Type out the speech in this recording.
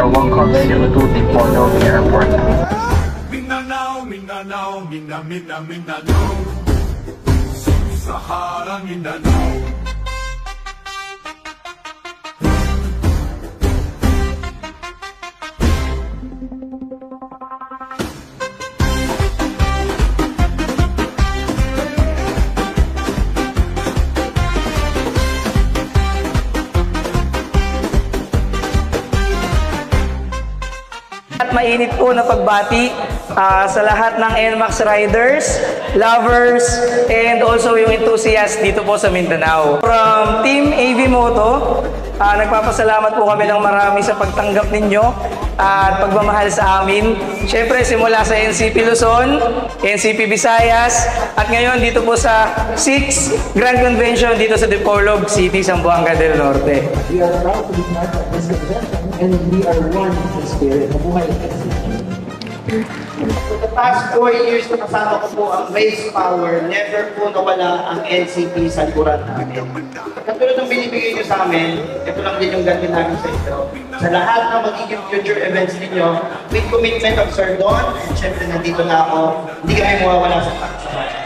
welcomes you to Dipolog Airport. Mindanao, Mindanao, Mindanao, Sub-Saharan Mindanao. At mainit po na pagbati sa lahat ng NMAX riders, lovers, and also yung enthusiasts dito po sa Mindanao. From Team AV Moto, nagpapasalamat po kami ng marami sa pagtanggap ninyo at pagmamahal sa amin. Siyempre, simula sa NCP Luzon, NCP Visayas, at ngayon dito po sa 6th Grand Convention dito sa Dipolog City, Zamboanga del Norte. We are proud to be part of this convention and we are one in spirit. Mabuhay NCP. For the past 4 years na kasama ko po ang Race Power, never po nawala ang NCP sa likuran namin. Katulad ng binibigay nyo sa amin, ito lang din yung ganti namin sa ito. Sa lahat ng magiging future events ninyo, with commitment of Sir Don, and syempre nandito na ako, hindi kami mawawala sa pagsasabi.